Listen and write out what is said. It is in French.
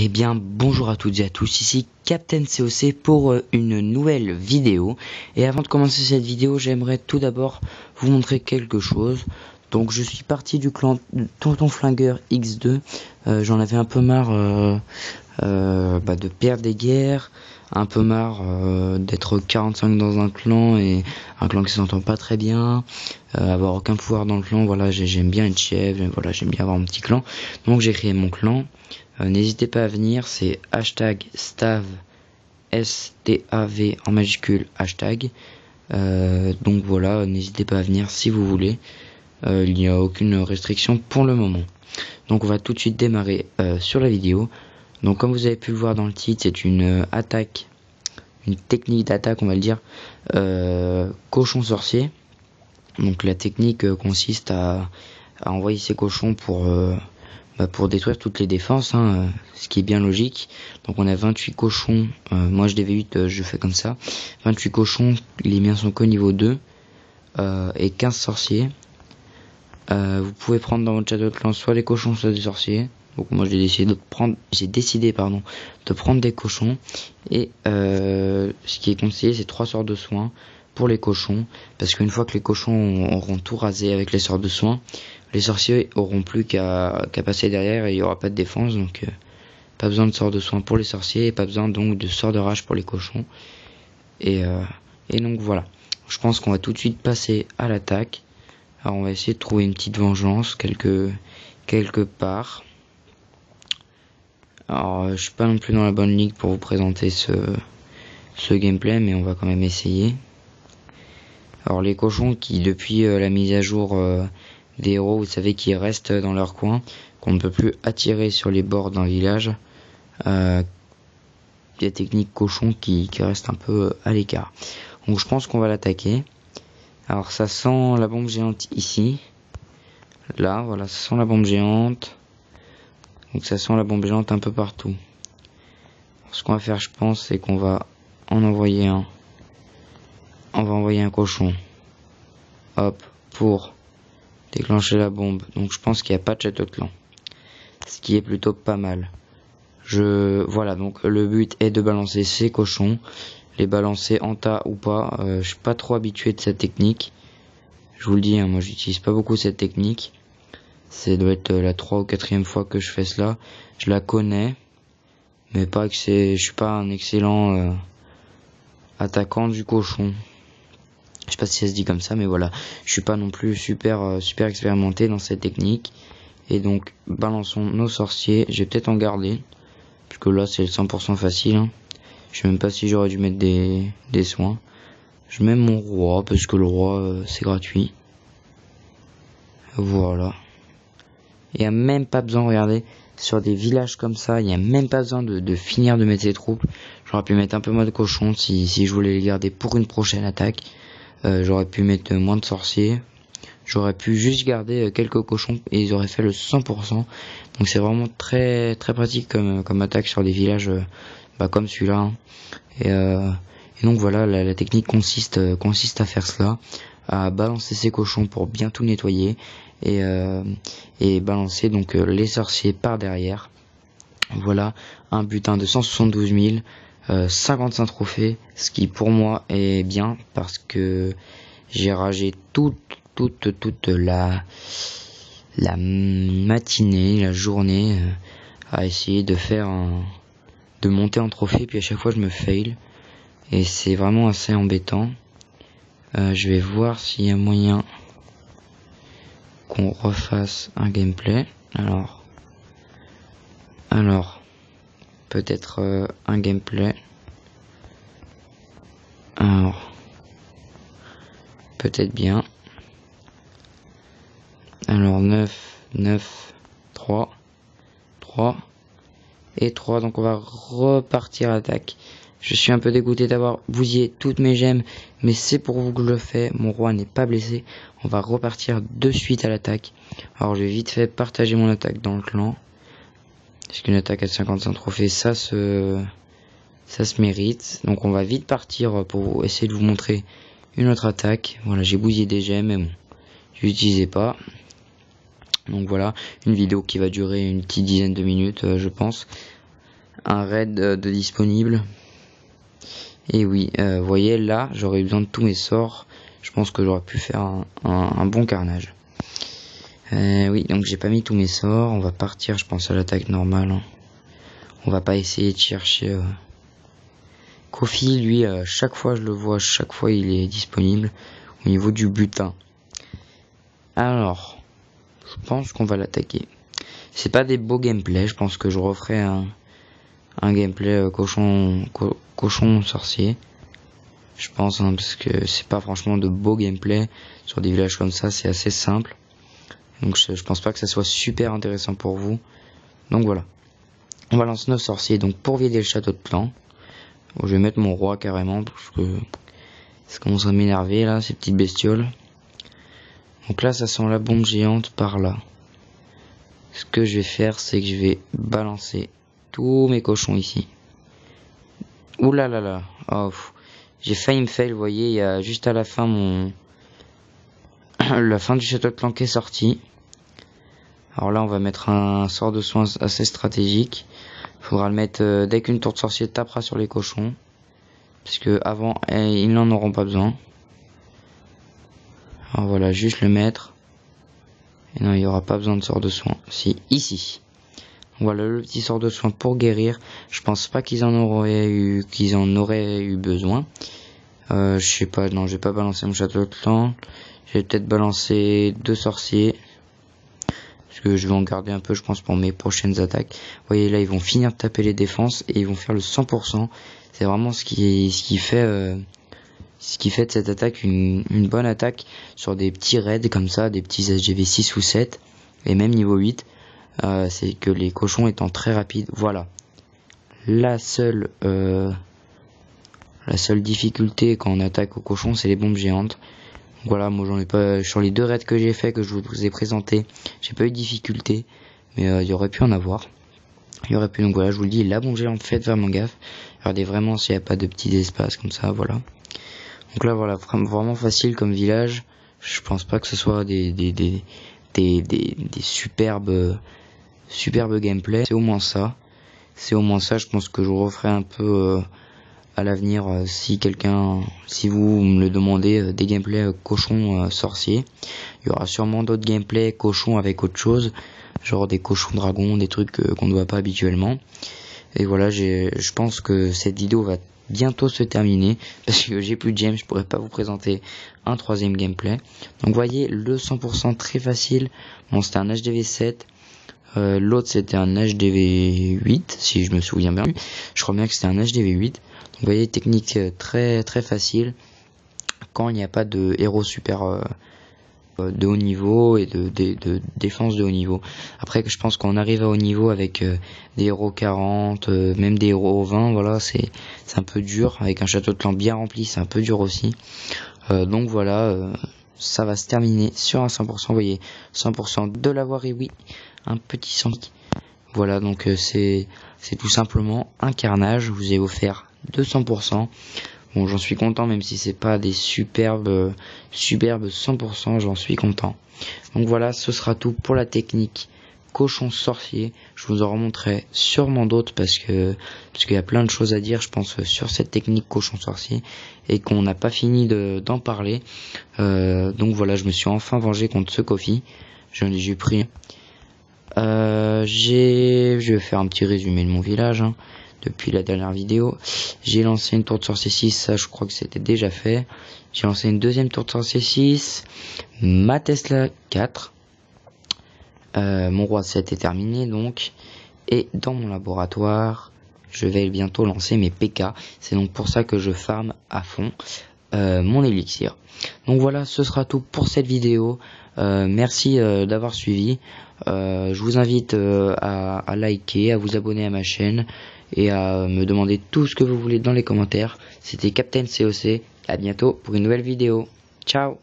Eh bien bonjour à toutes et à tous, ici Captain COC pour une nouvelle vidéo. Et avant de commencer cette vidéo, j'aimerais tout d'abord vous montrer quelque chose. Donc je suis parti du clan Tonton Flingueur X2. J'en avais un peu marre de perdre des guerres, un peu marre d'être 45 dans un clan et un clan qui s'entend pas très bien, avoir aucun pouvoir dans le clan. Voilà, j'aime bien être chef, voilà, j'aime bien avoir mon petit clan. Donc j'ai créé mon clan. N'hésitez pas à venir, c'est hashtag Stav, STAV en majuscule hashtag. Donc voilà, n'hésitez pas à venir si vous voulez. Il n'y a aucune restriction pour le moment. Donc on va tout de suite démarrer sur la vidéo. Donc comme vous avez pu le voir dans le titre, c'est une attaque, une technique d'attaque on va le dire, cochon sorcier. Donc la technique consiste à envoyer ces cochons pour détruire toutes les défenses, ce qui est bien logique. Donc on a 28 cochons, moi je DV8 je fais comme ça, 28 cochons, les miens sont qu'au niveau 2, et 15 sorciers. Vous pouvez prendre dans votre château de clan soit des cochons soit des sorciers. Donc moi j'ai décidé de prendre des cochons, et ce qui est conseillé c'est 3 sorts de soins pour les cochons, parce qu'une fois que les cochons auront tout rasé avec les sorts de soins, les sorciers auront plus qu'à passer derrière et il n'y aura pas de défense. Donc pas besoin de sorts de soins pour les sorciers et pas besoin donc de sorts de rage pour les cochons. Et donc voilà, je pense qu'on va tout de suite passer à l'attaque. Alors on va essayer de trouver une petite vengeance quelque part. Alors je suis pas non plus dans la bonne ligue pour vous présenter ce gameplay, mais on va quand même essayer. Alors les cochons qui depuis la mise à jour des héros, vous savez, qui restent dans leur coin, qu'on ne peut plus attirer sur les bords d'un village, des techniques cochons qui restent un peu à l'écart. Donc je pense qu'on va l'attaquer. Alors ça sent la bombe géante ici, là voilà, ça sent la bombe géante. Donc ça sent la bombe géante un peu partout. Alors, ce qu'on va faire, je pense, c'est qu'on va en envoyer un. On va envoyer un cochon, hop, pour déclencher la bombe. Donc je pense qu'il n'y a pas de château de clan, ce qui est plutôt pas mal. Voilà, donc le but est de balancer ces cochons, les balancer en tas ou pas. Je suis pas trop habitué de cette technique, je vous le dis, moi j'utilise pas beaucoup cette technique. Ça doit être la 3e ou 4e fois que je fais cela. Je la connais, mais pas que je suis pas un excellent attaquant du cochon. Je sais pas si ça se dit comme ça, mais voilà, je suis pas non plus super expérimenté dans cette technique. Et donc balançons nos sorciers. Je vais peut-être en garder, parce que là c'est le 100% facile. Je sais même pas si j'aurais dû mettre des soins. Je mets mon roi, parce que le roi c'est gratuit. Voilà. Il n'y a même pas besoin, regardez, sur des villages comme ça, il n'y a même pas besoin de finir de mettre ses troupes. J'aurais pu mettre un peu moins de cochons si je voulais les garder pour une prochaine attaque. J'aurais pu mettre moins de sorciers. J'aurais pu juste garder quelques cochons et ils auraient fait le 100%. Donc c'est vraiment très très pratique comme attaque sur des villages comme celui-là. Et donc voilà, la technique consiste à faire cela, à balancer ces cochons pour bien tout nettoyer, et balancer donc les sorciers par derrière. Voilà, un butin de 172 000, 55 trophées, ce qui pour moi est bien, parce que j'ai ragé toute la matinée, la journée, à essayer de monter en trophée, puis à chaque fois je me fail, et c'est vraiment assez embêtant. Je vais voir s'il y a moyen qu'on refasse un gameplay. Alors peut-être un gameplay. Alors peut-être bien. Alors 9, 3 et 3. Donc on va repartir à l'attaque. Je suis un peu dégoûté d'avoir bousillé toutes mes gemmes, mais c'est pour vous que je le fais. Mon roi n'est pas blessé. On va repartir de suite à l'attaque. Alors je vais vite fait partager mon attaque dans le clan, parce qu'une attaque à 55 trophées, ça se mérite. Donc on va vite partir pour essayer de vous montrer une autre attaque. Voilà, j'ai bousillé des gemmes, mais bon, je l'utilisais pas. Donc voilà, une vidéo qui va durer une petite dizaine de minutes, je pense. un raid de disponible. Et oui, vous voyez là, j'aurais besoin de tous mes sorts. Je pense que j'aurais pu faire un bon carnage. Oui, donc j'ai pas mis tous mes sorts. On va partir, je pense, à l'attaque normale. Hein. On va pas essayer de chercher. Kofi, lui, chaque fois je le vois, chaque fois il est disponible au niveau du butin. Alors, je pense qu'on va l'attaquer. C'est pas des beaux gameplays, je pense que je referai un gameplay cochon sorcier. Je pense, hein, parce que c'est pas franchement de beaux gameplays sur des villages comme ça, c'est assez simple. Donc je pense pas que ça soit super intéressant pour vous. Donc voilà. On balance 9 sorciers donc pour vider le château de clan. Bon, je vais mettre mon roi carrément parce que ça commence à m'énerver là, ces petites bestioles. Donc là ça sent la bombe géante par là. Ce que je vais faire c'est que je vais balancer tous mes cochons ici. Ouh là là là. Oh, j'ai failli me fail, vous voyez, il y a juste à la fin la fin du château de clan qui est sorti. Alors là on va mettre un sort de soin assez stratégique. Il faudra le mettre dès qu'une tour de sorcier tapera sur les cochons. Parce que avant ils n'en auront pas besoin. Alors voilà, juste le mettre. Et non, il n'y aura pas besoin de sort de soin. Si, ici. Voilà le petit sort de soin pour guérir. Je pense pas qu'ils en auraient eu besoin. Je sais pas, non, je vais pas balancer mon château de clan. Je vais peut-être balancer 2 sorciers. Parce que je vais en garder un peu, je pense, pour mes prochaines attaques. Vous voyez, là, ils vont finir de taper les défenses et ils vont faire le 100%. C'est vraiment ce qui fait de cette attaque une bonne attaque sur des petits raids comme ça, des petits SGV 6 ou 7 et même niveau 8. C'est que les cochons étant très rapides. Voilà. La seule difficulté quand on attaque aux cochons, c'est les bombes géantes. Voilà, moi j'en ai pas sur les 2 raids que j'ai fait, que je vous ai présenté, j'ai pas eu de difficulté, mais il y aurait pu en avoir. Il y aurait pu, donc voilà, je vous le dis, la bombe géante, faites vraiment gaffe. Regardez vraiment s'il n'y a pas de petits espaces comme ça, voilà. Donc là voilà, vraiment facile comme village. Je pense pas que ce soit des superbes gameplay. C'est au moins ça. Je pense que je referai un peu à l'avenir si vous me le demandez, des gameplays cochons sorciers. Il y aura sûrement d'autres gameplays cochons avec autre chose, genre des cochons dragons, des trucs qu'on ne voit pas habituellement. Et voilà, je pense que cette vidéo va bientôt se terminer parce que j'ai plus de gemmes, je pourrais pas vous présenter un 3e gameplay. Donc voyez, le 100% très facile. Bon, c'était un HDV 7. L'autre c'était un HDV 8 si je me souviens bien. Je crois bien que c'était un HDV 8. Vous voyez, technique très très facile quand il n'y a pas de héros super de haut niveau et de défense de haut niveau. Après, je pense qu'on arrive à haut niveau avec des héros 40, même des héros 20, voilà, c'est un peu dur. Avec un château de clan bien rempli, c'est un peu dur aussi. Donc voilà, ça va se terminer sur un 100%, vous voyez, 100% de l'avoir, et oui, un petit 100. Voilà, donc c'est tout simplement un carnage, je vous ai offert 200%. Bon, j'en suis content, même si c'est pas des superbes 100%, j'en suis content. Donc voilà, ce sera tout pour la technique cochon sorcier. Je vous en remontrerai sûrement d'autres parce qu'il y a plein de choses à dire, je pense, sur cette technique cochon sorcier et qu'on n'a pas fini d'en parler. Donc voilà, je me suis enfin vengé contre ce Kofi. J'ai pris. Je vais faire un petit résumé de mon village. Hein. Depuis la dernière vidéo, j'ai lancé une tour de sorcier 6, ça je crois que c'était déjà fait. J'ai lancé une deuxième tour de sorcier 6, ma Tesla 4, mon roi 7 est terminé donc, et dans mon laboratoire, je vais bientôt lancer mes PK, c'est donc pour ça que je farm à fond mon élixir. Donc voilà, ce sera tout pour cette vidéo. Merci d'avoir suivi. Je vous invite à liker, à vous abonner à ma chaîne et à me demander tout ce que vous voulez dans les commentaires. C'était Captain COC, à bientôt pour une nouvelle vidéo. Ciao.